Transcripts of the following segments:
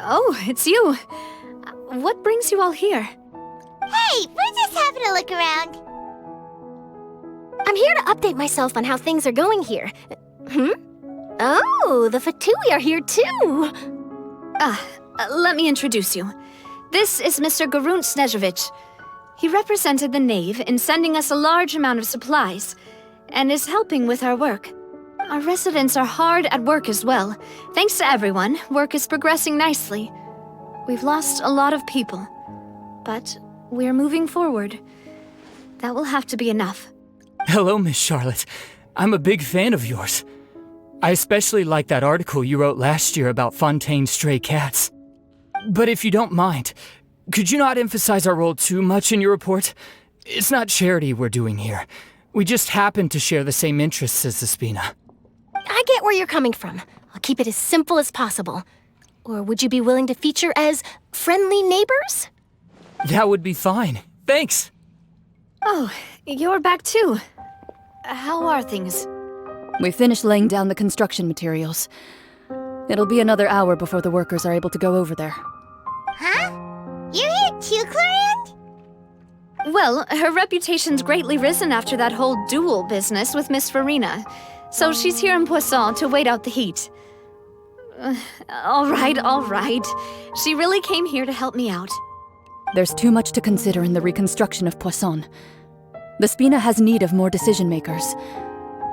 Oh, it's you. What brings you all here? Hey, we're just having a look around. I'm here to update myself on how things are going here. Oh, the Fatui are here too! Let me introduce you. This is Mr. Garunt Snežević. He represented the Knave in sending us a large amount of supplies, and is helping with our work. Our residents are hard at work as well. Thanks to everyone, work is progressing nicely. We've lost a lot of people, but we're moving forward. That will have to be enough. Hello, Miss Charlotte. I'm a big fan of yours. I especially like that article you wrote last year about Fontaine's stray cats. But if you don't mind, could you not emphasize our role too much in your report? It's not charity we're doing here. We just happen to share the same interests as the Spina. I get where you're coming from. I'll keep it as simple as possible. Or would you be willing to feature as friendly neighbors? That would be fine. Thanks. Oh, you're back too. How are things? We finished laying down the construction materials. It'll be another hour before the workers are able to go over there. Huh? You're here too, Clorand? Well, her reputation's greatly risen after that whole duel business with Miss Farina. So she's here in Poisson to wait out the heat. All right. She really came here to help me out. There's too much to consider in the reconstruction of Poisson. The Spina has need of more decision-makers.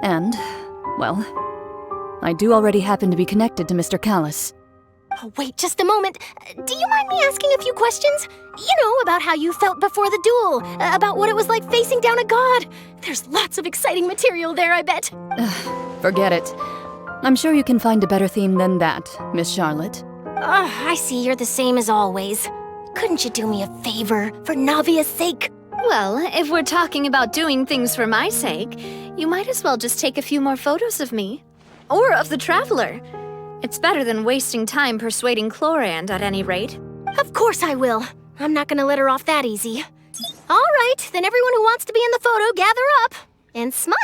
And, well, I do already happen to be connected to Mr. Callis. Oh, wait just a moment. Do you mind me asking a few questions? You know, about how you felt before the duel, about what it was like facing down a god. There's lots of exciting material there, I bet. Forget it. I'm sure you can find a better theme than that, Miss Charlotte. I see you're the same as always. Couldn't you do me a favor, for Navia's sake? Well, if we're talking about doing things for my sake, you might as well just take a few more photos of me. Or of the Traveler. It's better than wasting time persuading Clorand, at any rate. Of course I will. I'm not gonna let her off that easy. All right, then everyone who wants to be in the photo, gather up. And smile.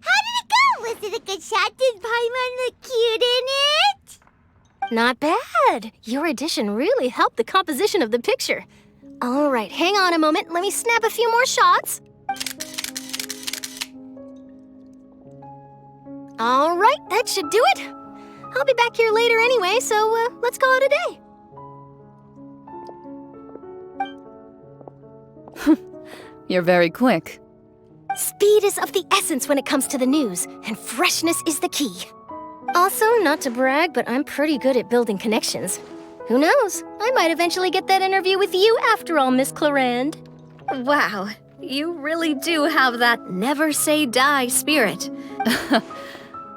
How did it go? Was it a good shot? Did Paimon look cute in it? Not bad. Your addition really helped the composition of the picture. All right, hang on a moment. Let me snap a few more shots. All right, that should do it. I'll be back here later anyway, so let's call it a day. You're very quick. Speed is of the essence when it comes to the news, and freshness is the key. Also, not to brag, but I'm pretty good at building connections. Who knows? I might eventually get that interview with you after all, Miss Clorand. Wow, you really do have that never say die spirit.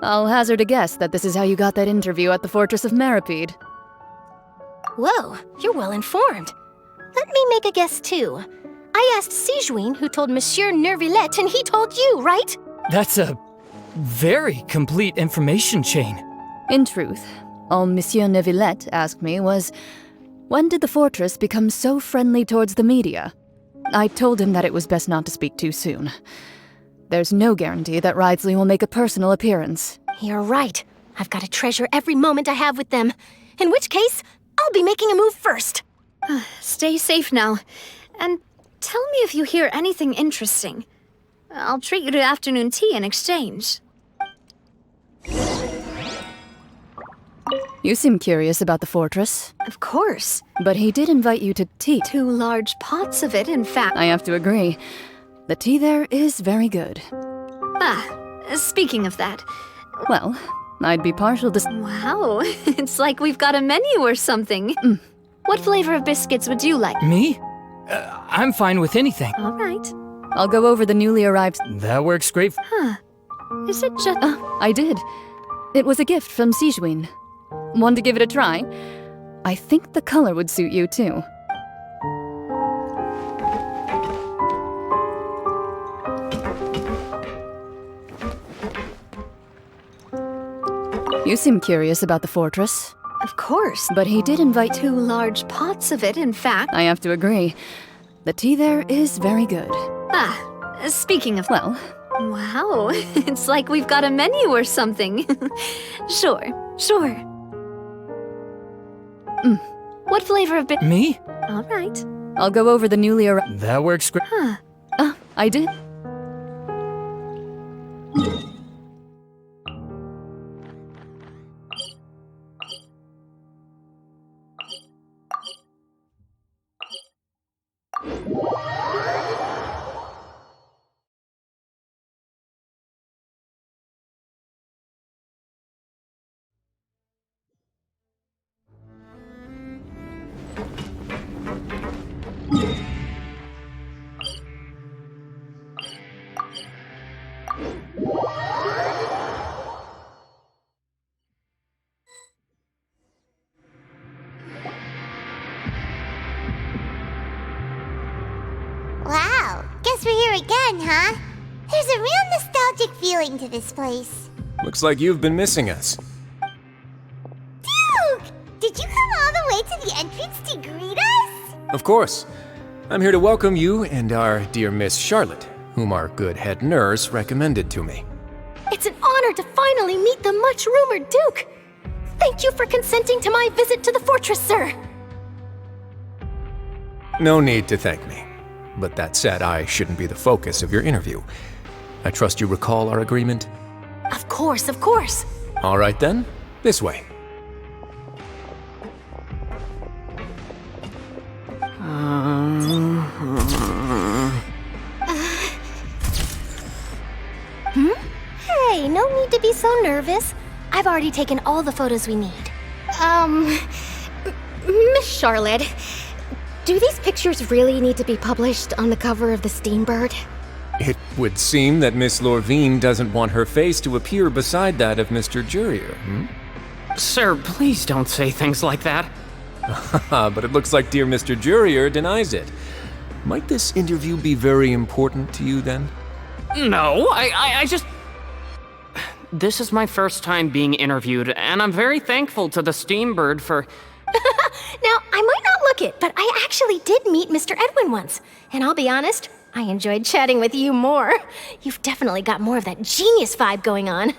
I'll hazard a guess that this is how you got that interview at the Fortress of Meripede. Whoa, you're well informed. Let me make a guess too. I asked Sijuin who told Monsieur Nervillet, and he told you, right? That's a very complete information chain. In truth, all Monsieur Neuvillette asked me was, when did the fortress become so friendly towards the media? I told him that it was best not to speak too soon. There's no guarantee that Ridsley will make a personal appearance. You're right. I've got to treasure every moment I have with them. In which case, I'll be making a move first. Stay safe now. And tell me if you hear anything interesting. I'll treat you to afternoon tea in exchange. You seem curious about the fortress. Of course. But he did invite you to tea. 2 large pots of it, in fact. I have to agree. The tea there is very good. Speaking of that. Well, I'd be partial to... Wow, it's like we've got a menu or something. What flavor of biscuits would you like? Me? I'm fine with anything. All right. I'll go over the newly arrived... That works great. Is it just... I did. It was a gift from Sijuin. Want to give it a try? I think the color would suit you, too. You seem curious about the fortress. Of course. But he did invite... 2 large pots of it, in fact. I have to agree. The tea there is very good. Speaking of... Well, Wow, it's like we've got a menu or something. Sure. What flavor of Me? All right. I'll go over the newly arrived. That works great. I did. Wow, guess we're here again, huh? There's a real nostalgic feeling to this place. Looks like you've been missing us. Duke! Did you come all the way to the entrance to greet us? Of course. I'm here to welcome you and our dear Miss Charlotte, whom our good head nurse recommended to me. It's an honor to finally meet the much-rumored Duke. Thank you for consenting to my visit to the fortress, sir. No need to thank me. But that said, I shouldn't be the focus of your interview. I trust you recall our agreement? Of course, of course. All right then, this way. Hey, no need to be so nervous. I've already taken all the photos we need. Miss Charlotte, do these pictures really need to be published on the cover of the Steambird? It would seem that Miss Lorvine doesn't want her face to appear beside that of Mr. Jurier, Sir, please don't say things like that. But it looks like dear Mr. Jurier denies it. Might this interview be very important to you then? No, I just... This is my first time being interviewed, and I'm very thankful to the Steambird for... Now, I might not look it, but I actually did meet Mr. Edwin once. And I'll be honest, I enjoyed chatting with you more. You've definitely got more of that genius vibe going on.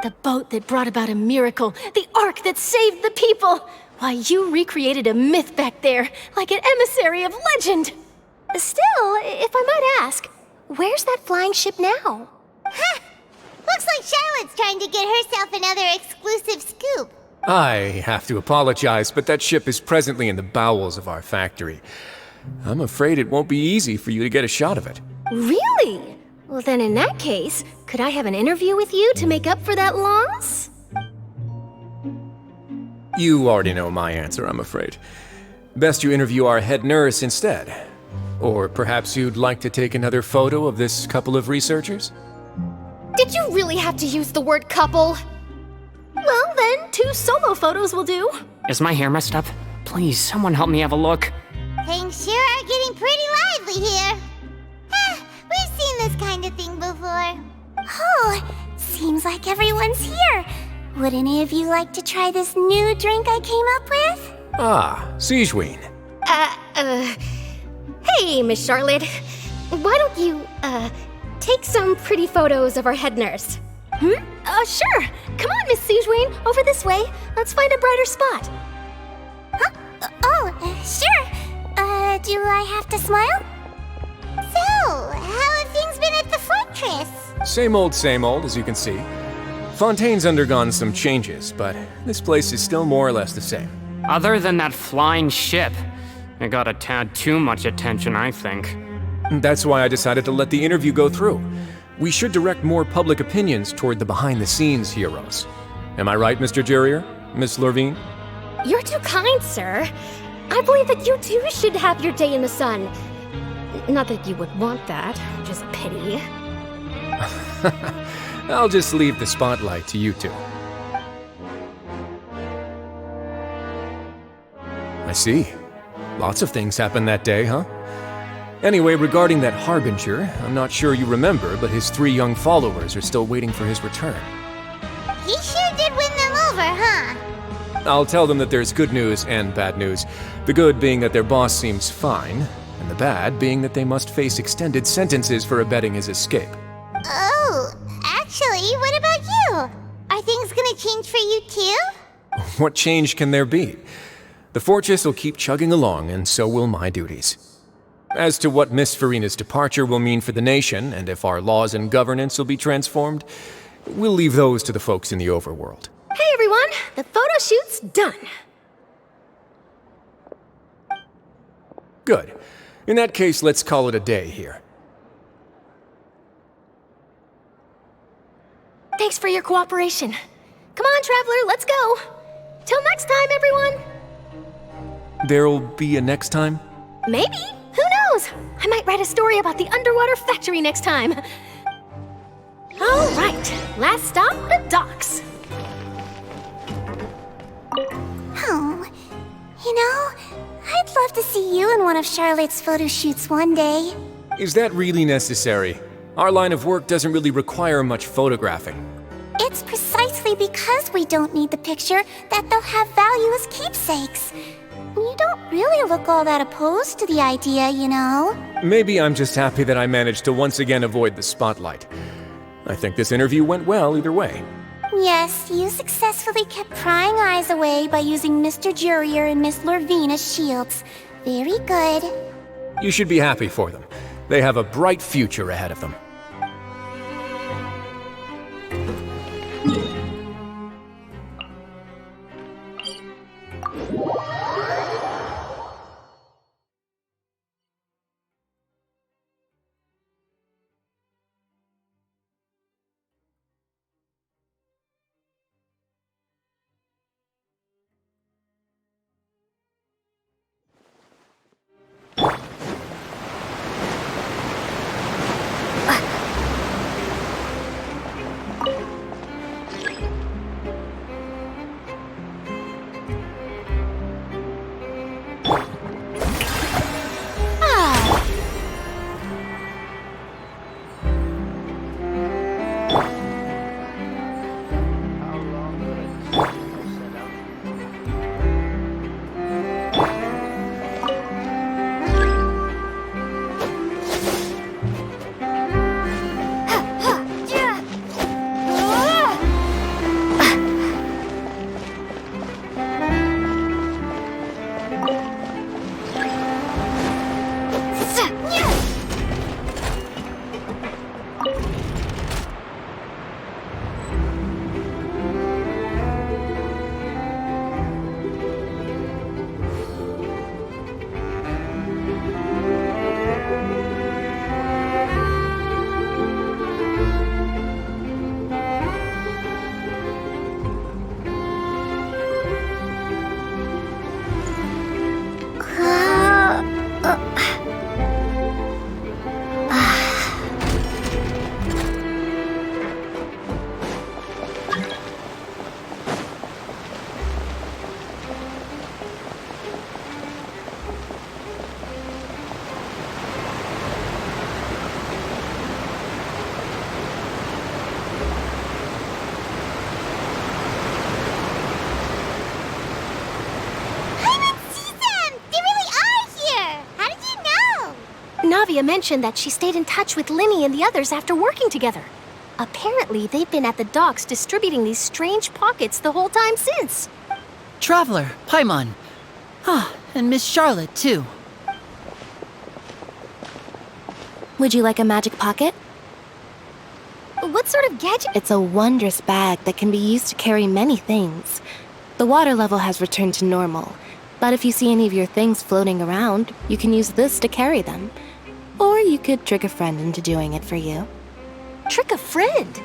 The boat that brought about a miracle, the ark that saved the people. Why, you recreated a myth back there, like an emissary of legend. Still, if I might ask, where's that flying ship now? Huh! Looks like Charlotte's trying to get herself another exclusive scoop. I have to apologize, but that ship is presently in the bowels of our factory. I'm afraid it won't be easy for you to get a shot of it. Really? Well, then in that case, could I have an interview with you to make up for that loss? You already know my answer, I'm afraid. Best you interview our head nurse instead. Or perhaps you'd like to take another photo of this couple of researchers? Did you really have to use the word couple? Well, then, 2 solo photos will do. Is my hair messed up? Please, someone help me have a look. Things sure are getting pretty lively here. We've seen this kind of thing before. Oh, seems like everyone's here. Would any of you like to try this new drink I came up with? Ah, Sigeween. Hey, Miss Charlotte. Why don't you, take some pretty photos of our head nurse? Sure. Come on, Miss Sigeween, over this way. Let's find a brighter spot. Sure. Do I have to smile? So, how have things been at the fortress? Same old, as you can see. Fontaine's undergone some changes, but this place is still more or less the same. Other than that flying ship, it got a tad too much attention, I think. That's why I decided to let the interview go through. We should direct more public opinions toward the behind-the-scenes heroes. Am I right, Mr. Jurier? Miss Lorvine? You're too kind, sir. I believe that you too should have your day in the sun. Not that you would want that, just pity. I'll just leave the spotlight to you two. I see. Lots of things happened that day, huh? Anyway, regarding that Harbinger, I'm not sure you remember, but his 3 young followers are still waiting for his return. He sure did win them over, huh? I'll tell them that there's good news and bad news. The good being that their boss seems fine, and the bad being that they must face extended sentences for abetting his escape. Oh, Actually, what about you? Are things gonna change for you too? What change can there be? The fortress will keep chugging along, and so will my duties. As to what Miss Farina's departure will mean for the nation, and if our laws and governance will be transformed, we'll leave those to the folks in the overworld. Hey everyone, the photo shoot's done. Good. In that case, let's call it a day here. Thanks for your cooperation. Come on, Traveler, let's go. Till next time, everyone. There'll be a next time? Maybe. Who knows? I might write a story about the underwater factory next time. All right, last stop, the docks. Oh, you know, I'd love to see you in one of Charlotte's photo shoots one day. Is that really necessary? Our line of work doesn't really require much photographing. It's precisely because we don't need the picture that they'll have value as keepsakes. You don't really look all that opposed to the idea, you know. Maybe I'm just happy that I managed to once again avoid the spotlight. I think this interview went well either way. Yes, you successfully kept prying eyes away by using Mr. Jurier and Miss Lorvine as shields. Very good. You should be happy for them. They have a bright future ahead of them. Navia mentioned that she stayed in touch with Linny and the others after working together. Apparently, they've been at the docks distributing these strange pockets the whole time since. Traveler, Paimon. Ah, and Miss Charlotte, too. Would you like a magic pocket? What sort of gadget? It's a wondrous bag that can be used to carry many things. The water level has returned to normal, but if you see any of your things floating around, you can use this to carry them. Or you could trick a friend into doing it for you. Trick a friend?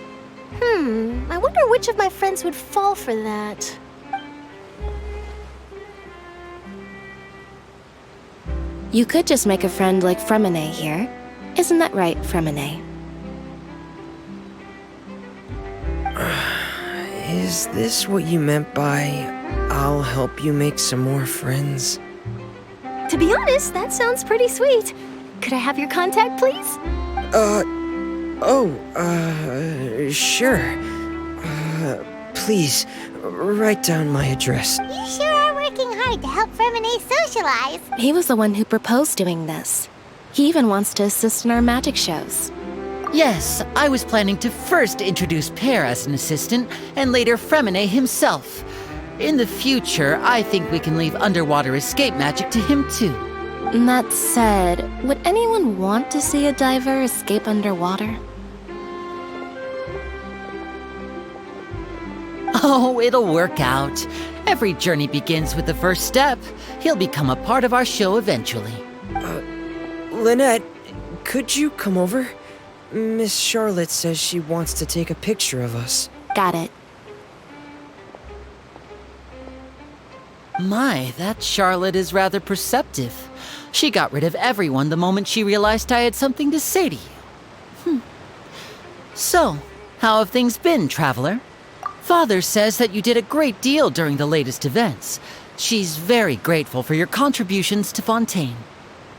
I wonder which of my friends would fall for that. You could just make a friend like Fremine here. Isn't that right, Fremine? Is this what you meant by, I'll help you make some more friends? To be honest, that sounds pretty sweet. Could I have your contact, please? Sure. Please, write down my address. You sure are working hard to help Fremine socialize. He was the one who proposed doing this. He even wants to assist in our magic shows. Yes, I was planning to first introduce Pear as an assistant, and later Fremine himself. In the future, I think we can leave underwater escape magic to him too. That said, would anyone want to see a diver escape underwater? Oh, it'll work out. Every journey begins with the first step. He'll become a part of our show eventually. Lynette, could you come over? Miss Charlotte says she wants to take a picture of us. Got it. My, that Charlotte is rather perceptive. She got rid of everyone the moment she realized I had something to say to you. So, how have things been, Traveler? Father says that you did a great deal during the latest events. She's very grateful for your contributions to Fontaine.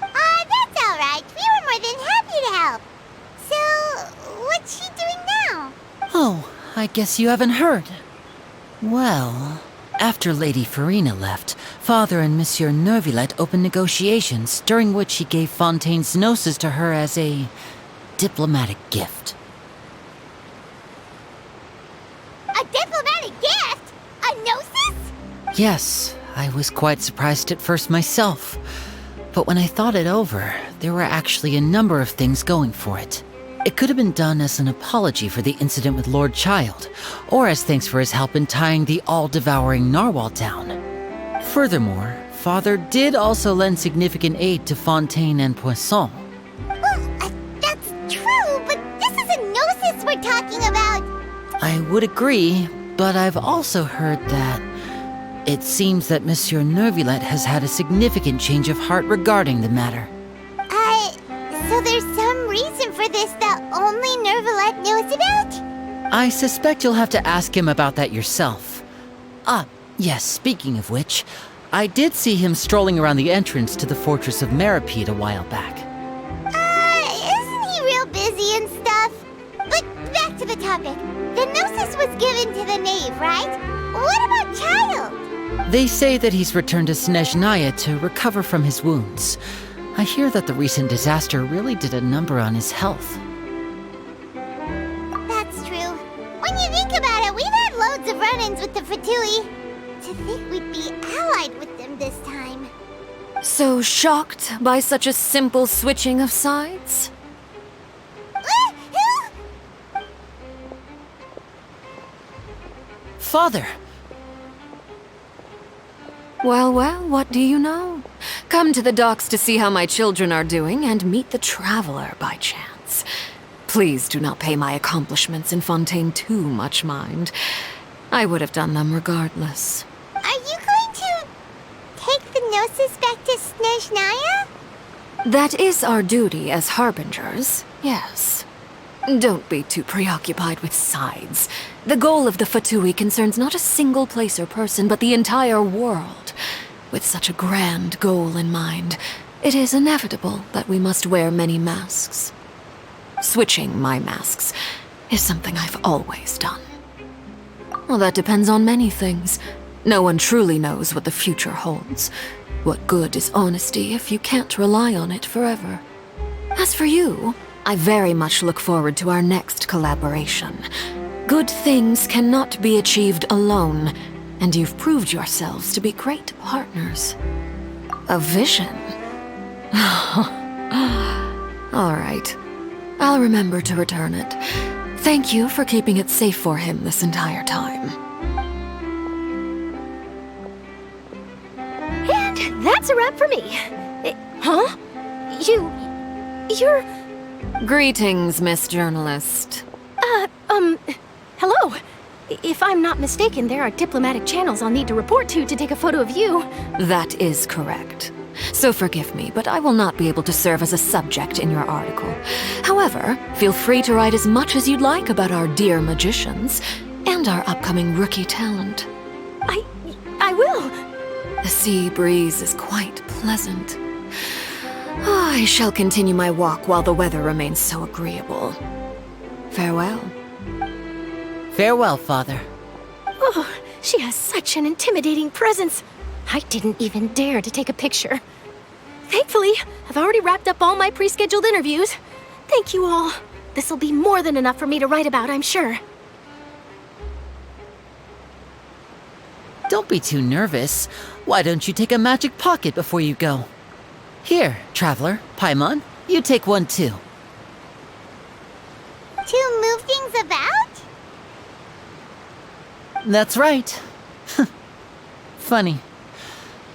That's all right. We were more than happy to help. So, what's she doing now? Oh, I guess you haven't heard. Well, after Lady Farina left, Father and Monsieur Neuvillette opened negotiations, during which he gave Fontaine's gnosis to her as a diplomatic gift. A diplomatic gift? A gnosis? Yes, I was quite surprised at first myself. But when I thought it over, there were actually a number of things going for it. It could have been done as an apology for the incident with Lord Child, or as thanks for his help in tying the all-devouring narwhal down. Furthermore, Father did also lend significant aid to Fontaine and Poisson. Well, that's true, but this is a gnosis we're talking about. I would agree, but I've also heard that it seems that Monsieur Neuvillette has had a significant change of heart regarding the matter. So there's some reason for this that only Neuvillette knows about? I suspect you'll have to ask him about that yourself. Yes, speaking of which, I did see him strolling around the entrance to the Fortress of Meripede a while back. Isn't he real busy and stuff? But back to the topic. The gnosis was given to the knave, right? What about Child? They say that he's returned to Snezhnaya to recover from his wounds. I hear that the recent disaster really did a number on his health. That's true. When you think about it, we've had loads of run-ins with the Fatui. To think we'd be allied with them this time. So shocked by such a simple switching of sides? Father! Well, what do you know? Come to the docks to see how my children are doing and meet the Traveler by chance. Please do not pay my accomplishments in Fontaine too much mind. I would have done them regardless. Are you going to take the gnosis back to Snezhnaya? That is our duty as harbingers, yes. Don't be too preoccupied with sides. The goal of the Fatui concerns not a single place or person, but the entire world. With such a grand goal in mind, it is inevitable that we must wear many masks. Switching my masks is something I've always done. Well, that depends on many things. No one truly knows what the future holds. What good is honesty if you can't rely on it forever? As for you, I very much look forward to our next collaboration. Good things cannot be achieved alone, and you've proved yourselves to be great partners. A vision? All right. I'll remember to return it. Thank you for keeping it safe for him this entire time. And that's a wrap for me. Huh? You're... Greetings, Miss Journalist. Hello. If I'm not mistaken, there are diplomatic channels I'll need to report to take a photo of you. That is correct. So forgive me, but I will not be able to serve as a subject in your article. However, feel free to write as much as you'd like about our dear magicians and our upcoming rookie talent. I will. The sea breeze is quite pleasant. I shall continue my walk while the weather remains so agreeable. Farewell. Farewell, Father. Oh, she has such an intimidating presence. I didn't even dare to take a picture. Thankfully, I've already wrapped up all my pre-scheduled interviews. Thank you all. This'll be more than enough for me to write about, I'm sure. Don't be too nervous. Why don't you take a magic pocket before you go? Here, Traveler, Paimon, you take one too. To move things about? That's right. Funny.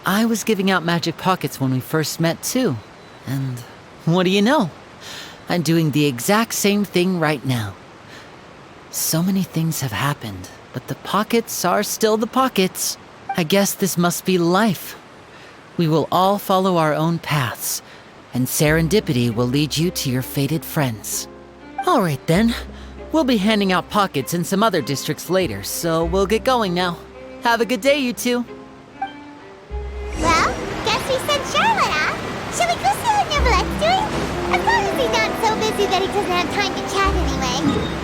I was giving out magic pockets when we first met too. And what do you know? I'm doing the exact same thing right now. So many things have happened, but the pockets are still the pockets. I guess this must be life. We will all follow our own paths, and serendipity will lead you to your fated friends. All right then. We'll be handing out pockets in some other districts later, so we'll get going now. Have a good day, you two. Well, guess we sent Charlotte off. Shall we go see how Neverlette's doing? As long as he's not so busy that he doesn't have time to chat anyway.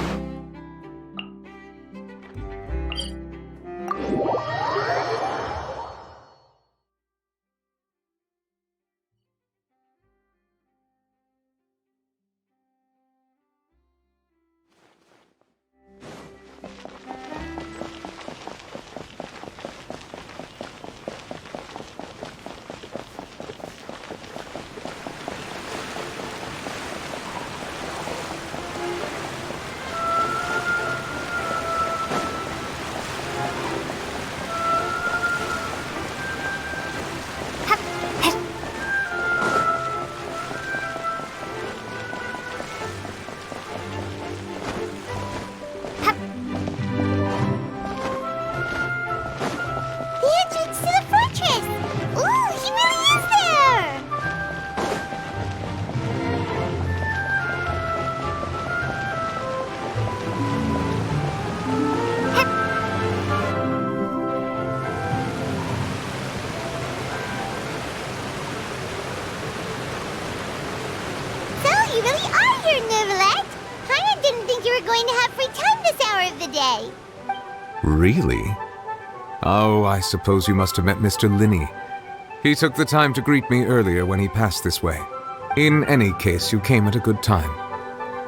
You really are here, Neverlet. Paimon didn't think you were going to have free time this hour of the day. Really? Oh, I suppose you must have met Mr. Linny. He took the time to greet me earlier when he passed this way. In any case, you came at a good time.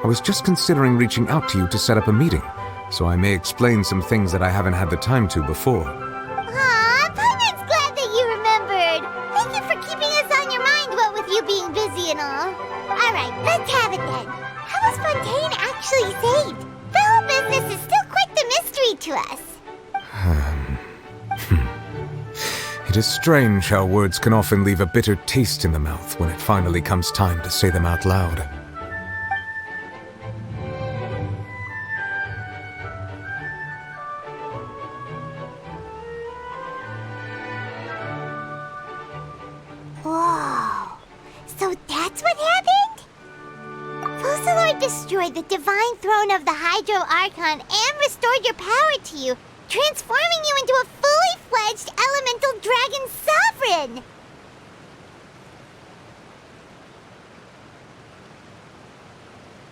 I was just considering reaching out to you to set up a meeting, so I may explain some things that I haven't had the time to before. Aw, Paimon's glad that you remembered. Thank you for keeping us on your mind, what with you being busy and all. Alright, let's have it then. How was Fontaine actually saved? The whole business is still quite the mystery to us. It is strange how words can often leave a bitter taste in the mouth when it finally comes time to say them out loud. Whoa. So that's what happened? Focalor destroyed the divine throne of the Hydro Archon and restored your power to you, transforming you into a fully fledged elemental dragon sovereign!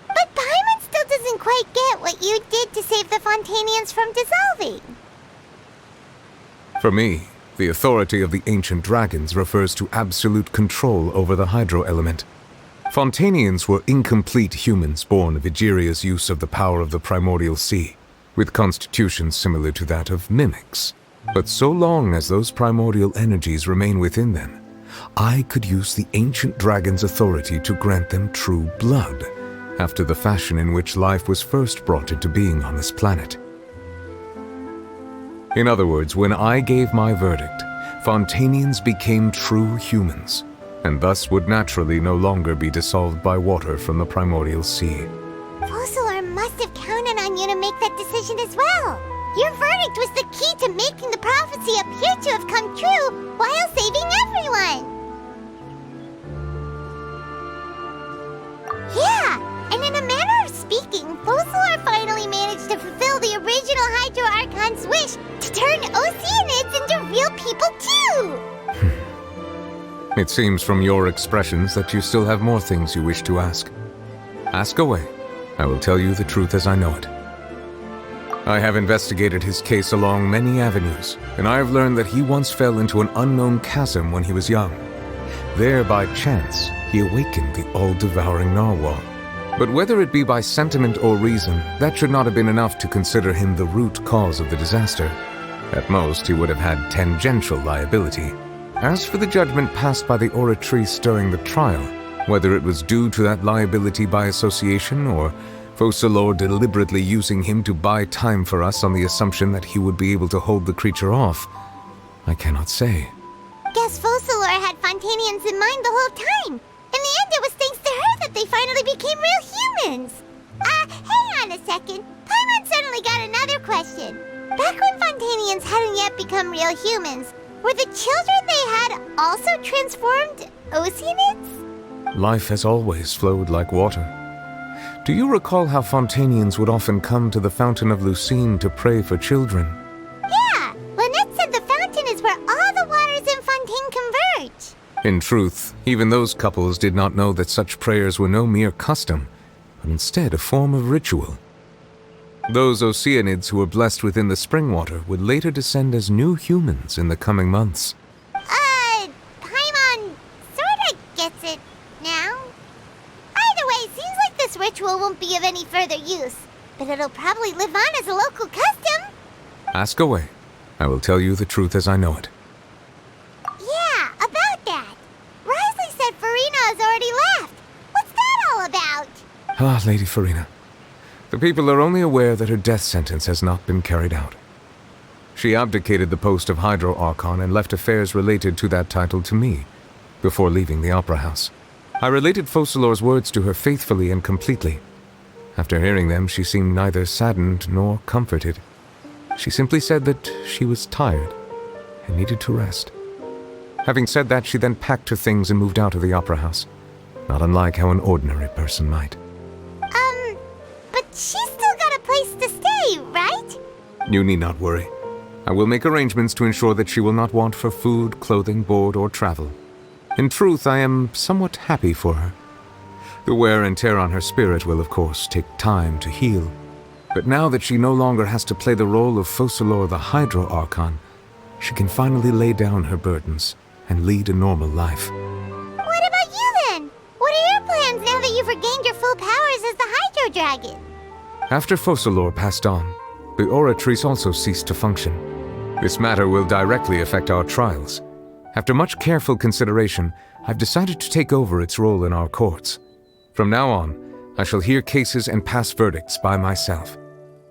But Paimon still doesn't quite get what you did to save the Fontainians from dissolving. For me, the authority of the ancient dragons refers to absolute control over the hydro element. Fontainians were incomplete humans born of Egeria's use of the power of the primordial sea, with constitutions similar to that of mimics. But so long as those primordial energies remain within them, I could use the ancient dragon's authority to grant them true blood, after the fashion in which life was first brought into being on this planet. In other words, when I gave my verdict, Fontainians became true humans, and thus would naturally no longer be dissolved by water from the primordial sea. Focalor must have counted on you to make that decision as well. Your verdict was the key to making the prophecy appear to have come true while saving everyone. Yeah, and in a manner of speaking, Focalor finally managed to fulfill the original Hydro Archon's wish to turn Oceanids into real people too! It seems from your expressions that you still have more things you wish to ask. Ask away. I will tell you the truth as I know it. I have investigated his case along many avenues, and I have learned that he once fell into an unknown chasm when he was young. There, by chance, he awakened the all-devouring narwhal. But whether it be by sentiment or reason, that should not have been enough to consider him the root cause of the disaster. At most, he would have had tangential liability. As for the judgment passed by the Oratrice during the trial, whether it was due to that liability by association or Focalors deliberately using him to buy time for us on the assumption that he would be able to hold the creature off, I cannot say. Guess Focalors had Fontanians in mind the whole time. In the end, it was thanks to her that they finally became real humans. Hang on a second. Paimon suddenly got another question. Back when Fontanians hadn't yet become real humans, were the children they had also transformed Oceanids? Life has always flowed like water. Do you recall how Fontanians would often come to the Fountain of Lucine to pray for children? Yeah, Lynette said the fountain is where all the waters in Fontaine converge. In truth, even those couples did not know that such prayers were no mere custom, but instead a form of ritual. Those Oceanids who were blessed within the spring water would later descend as new humans in the coming months. Paimon sorta gets it now. Either way, seems like this ritual won't be of any further use, but it'll probably live on as a local custom. Ask away. I will tell you the truth as I know it. Yeah, about that. Risley said Farina has already left. What's that all about? Ah, Lady Farina. The people are only aware that her death sentence has not been carried out. She abdicated the post of Hydro Archon and left affairs related to that title to me, before leaving the Opera House. I related Focalors' words to her faithfully and completely. After hearing them, she seemed neither saddened nor comforted. She simply said that she was tired and needed to rest. Having said that, she then packed her things and moved out of the Opera House, not unlike how an ordinary person might. But she's still got a place to stay, right? You need not worry. I will make arrangements to ensure that she will not want for food, clothing, board, or travel. In truth, I am somewhat happy for her. The wear and tear on her spirit will, of course, take time to heal. But now that she no longer has to play the role of Focalors the Hydro Archon, she can finally lay down her burdens and lead a normal life. What about you then? What are your plans now that you've regained your full powers as the Hydro Dragon? After Focalors passed on, the Oratrice also ceased to function. This matter will directly affect our trials. After much careful consideration, I've decided to take over its role in our courts. From now on, I shall hear cases and pass verdicts by myself.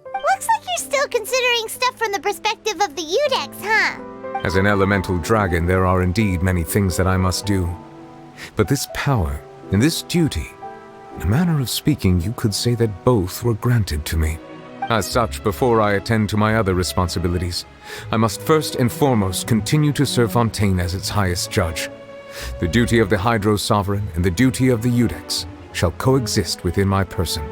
Looks like you're still considering stuff from the perspective of the Udex, huh? As an elemental dragon, there are indeed many things that I must do. But this power and this duty, in a manner of speaking, you could say that both were granted to me. As such, before I attend to my other responsibilities, I must first and foremost continue to serve Fontaine as its highest judge. The duty of the Hydro Sovereign and the duty of the Udex shall coexist within my person.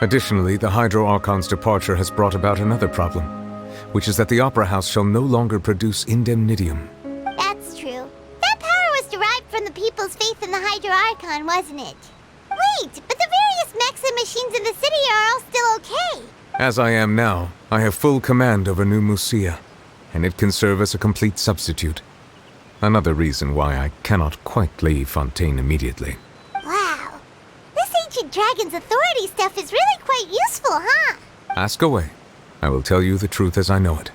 Additionally, the Hydro Archon's departure has brought about another problem, which is that the Opera House shall no longer produce indemnitium. That's true. That power was derived from the people's faith in the Hydro Archon, wasn't it? Wait, but the various mechs and machines in the city are all still okay. As I am now, I have full command over New Musia, and it can serve as a complete substitute. Another reason why I cannot quite leave Fontaine immediately. Wow. This ancient dragon's authority stuff is really quite useful, huh? Ask away. I will tell you the truth as I know it.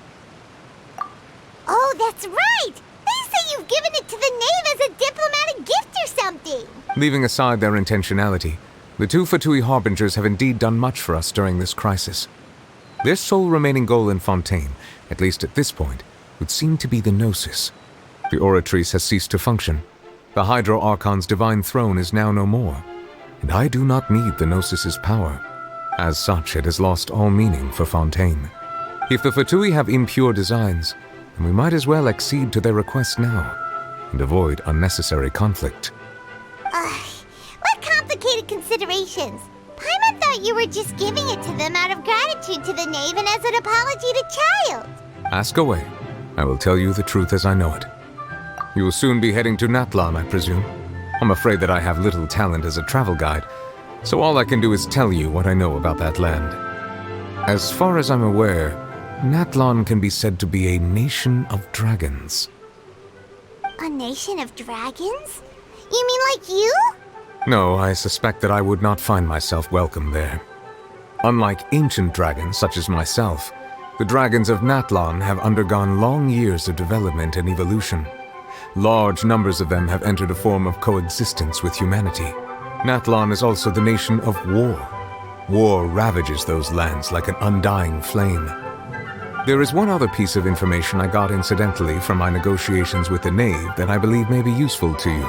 Oh, that's right! They say you've given it to the knave as a diplomatic gift or something! Leaving aside their intentionality, the two Fatui Harbingers have indeed done much for us during this crisis. Their sole remaining goal in Fontaine, at least at this point, would seem to be the Gnosis. The Oratrice has ceased to function. The Hydro Archon's divine throne is now no more, and I do not need the Gnosis's power. As such, it has lost all meaning for Fontaine. If the Fatui have impure designs, then we might as well accede to their request now, and avoid unnecessary conflict. What complicated considerations? Paimon thought you were just giving it to them out of gratitude to the knave and as an apology to Child. Ask away. I will tell you the truth as I know it. You will soon be heading to Natlan, I presume. I'm afraid that I have little talent as a travel guide, so all I can do is tell you what I know about that land. As far as I'm aware, Natlan can be said to be a nation of dragons. A nation of dragons? You mean like you? No, I suspect that I would not find myself welcome there. Unlike ancient dragons such as myself, the dragons of Natlan have undergone long years of development and evolution. Large numbers of them have entered a form of coexistence with humanity. Natlan is also the nation of war. War ravages those lands like an undying flame. There is one other piece of information I got incidentally from my negotiations with the Knave that I believe may be useful to you.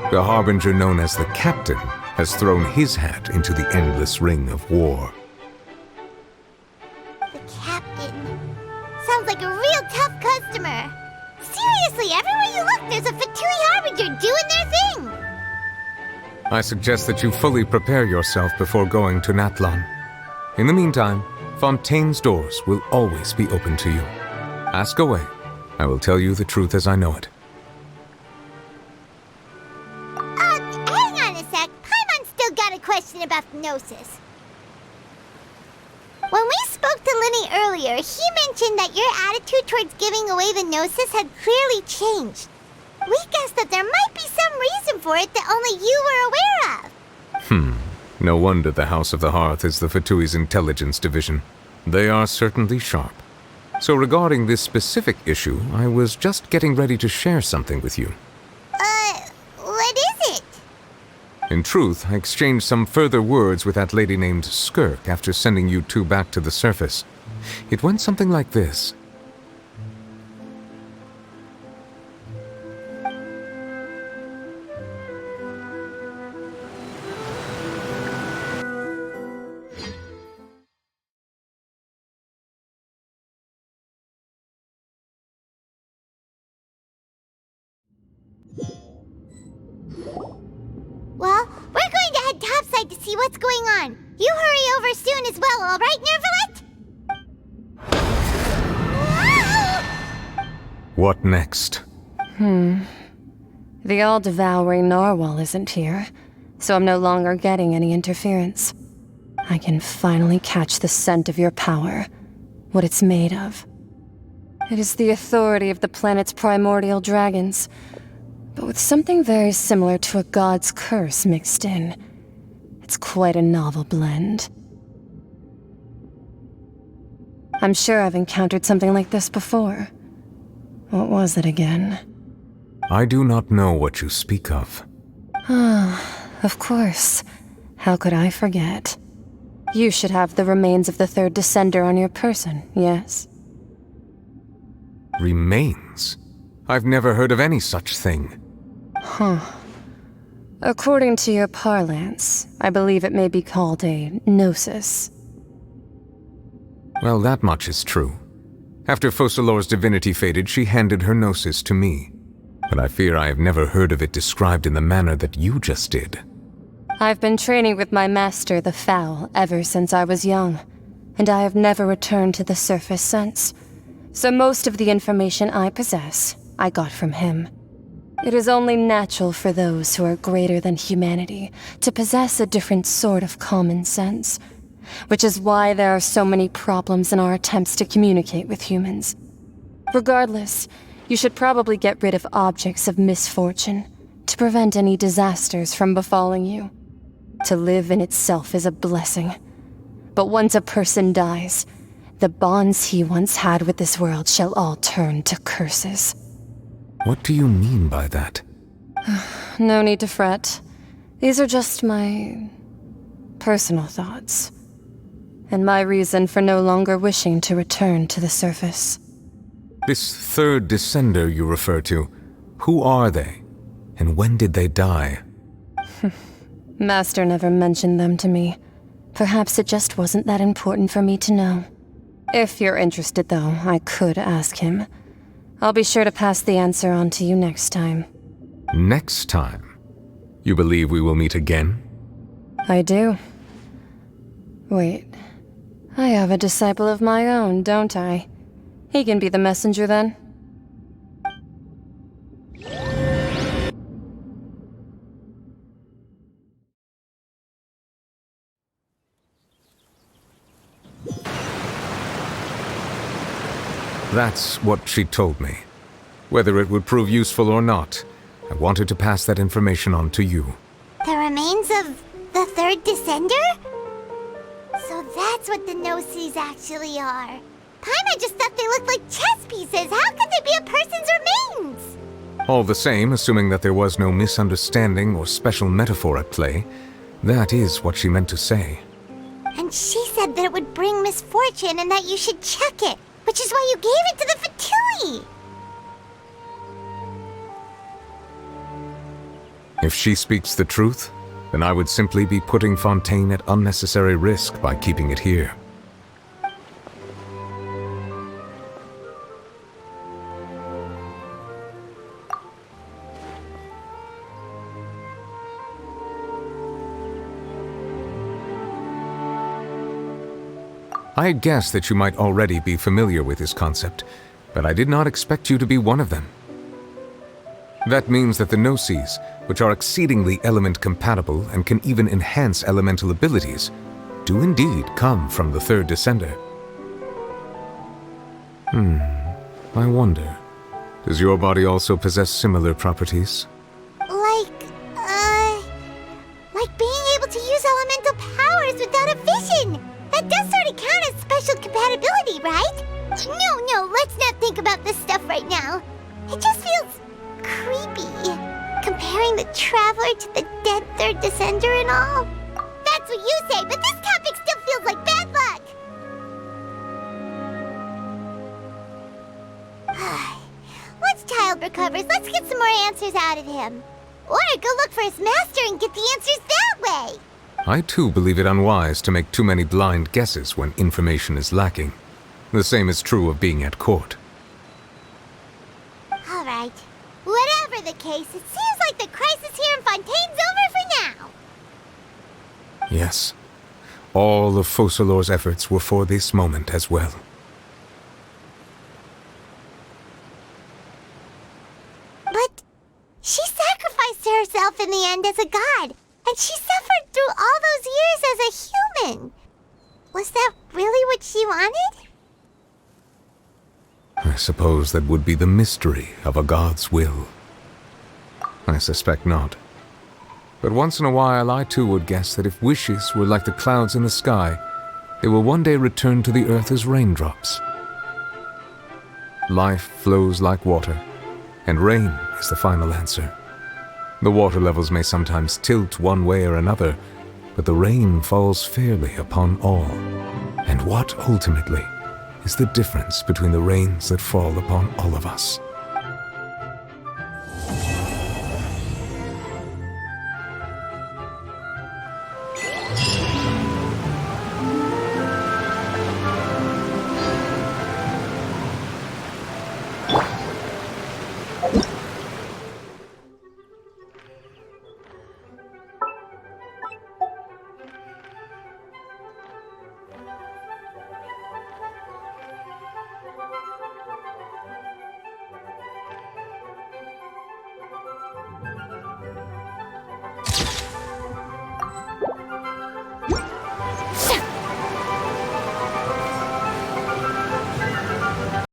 The Harbinger known as the Captain has thrown his hat into the endless ring of war. The captain. Sounds like a real tough customer. Seriously, everywhere you look, there's a Fatui Harbinger doing their thing. I suggest that you fully prepare yourself before going to Natlan. In the meantime, Fontaine's doors will always be open to you. Ask away. I will tell you the truth as I know it. Hang on a sec. Paimon's still got a question about the Gnosis. When we spoke to Linny earlier, he mentioned that your attitude towards giving away the Gnosis had clearly changed. We guessed that there might be some reason for it that only you were aware of. No wonder the House of the Hearth is the Fatui's intelligence division. They are certainly sharp. So regarding this specific issue, I was just getting ready to share something with you. What is it? In truth, I exchanged some further words with that lady named Skirk after sending you two back to the surface. It went something like this. Well, we're going to head topside to see what's going on. You hurry over soon as well, all right, Nervalet? What next? The all-devouring narwhal isn't here, so I'm no longer getting any interference. I can finally catch the scent of your power, what it's made of. It is the authority of the planet's primordial dragons, but with something very similar to a god's curse mixed in. It's quite a novel blend. I'm sure I've encountered something like this before. What was it again? I do not know what you speak of. Of course. How could I forget? You should have the remains of the third descender on your person, yes? Remains? I've never heard of any such thing. According to your parlance, I believe it may be called a gnosis. Well, that much is true. After Focalor's divinity faded, she handed her gnosis to me. But I fear I have never heard of it described in the manner that you just did. I've been training with my master, the Foul, ever since I was young, and I have never returned to the surface since. So most of the information I possess, I got from him. It is only natural for those who are greater than humanity to possess a different sort of common sense, which is why there are so many problems in our attempts to communicate with humans. Regardless, you should probably get rid of objects of misfortune to prevent any disasters from befalling you. To live in itself is a blessing, but once a person dies, the bonds he once had with this world shall all turn to curses. What do you mean by that? No need to fret. These are just my personal thoughts, and my reason for no longer wishing to return to the surface. This third descender you refer to, who are they? And when did they die? Master never mentioned them to me. Perhaps it just wasn't that important for me to know. If you're interested, though, I could ask him. I'll be sure to pass the answer on to you next time. Next time? You believe we will meet again? I do. Wait. I have a disciple of my own, don't I? He can be the messenger then. That's what she told me. Whether it would prove useful or not, I wanted to pass that information on to you. The remains of the third descender? So that's what the Gnosis actually are. Paimon just thought they looked like chess pieces. How could they be a person's remains? All the same, assuming that there was no misunderstanding or special metaphor at play, that is what she meant to say. And she said that it would bring misfortune and that you should check it, which is why you gave it to the Fatui. If she speaks the truth, then I would simply be putting Fontaine at unnecessary risk by keeping it here. I had guessed that you might already be familiar with this concept, but I did not expect you to be one of them. That means that the Gnosis, which are exceedingly element-compatible and can even enhance elemental abilities, do indeed come from the third descender. I wonder, does your body also possess similar properties? Like being able to use elemental powers without a vision. That does sort of count as special compatibility, right? No, let's not think about this stuff right now. It just feels creepy. Comparing the Traveler to the dead third descender and all. That's what you say, but this topic still feels like bad luck. Once Child recovers, let's get some more answers out of him. Or go look for his master and get the answers that way. I too believe it unwise to make too many blind guesses when information is lacking. The same is true of being at court. All right. Whatever the case, it seems like the crisis here in Fontaine's over for now. Yes. All of Focalor's efforts were for this moment as well. But she sacrificed herself in the end as a god, and she suffered through all those years as a human. Was that really what she wanted? I suppose that would be the mystery of a god's will. I suspect not. But once in a while I too would guess that if wishes were like the clouds in the sky, they will one day return to the earth as raindrops. Life flows like water, and rain is the final answer. The water levels may sometimes tilt one way or another, but the rain falls fairly upon all. And what ultimately is the difference between the rains that fall upon all of us?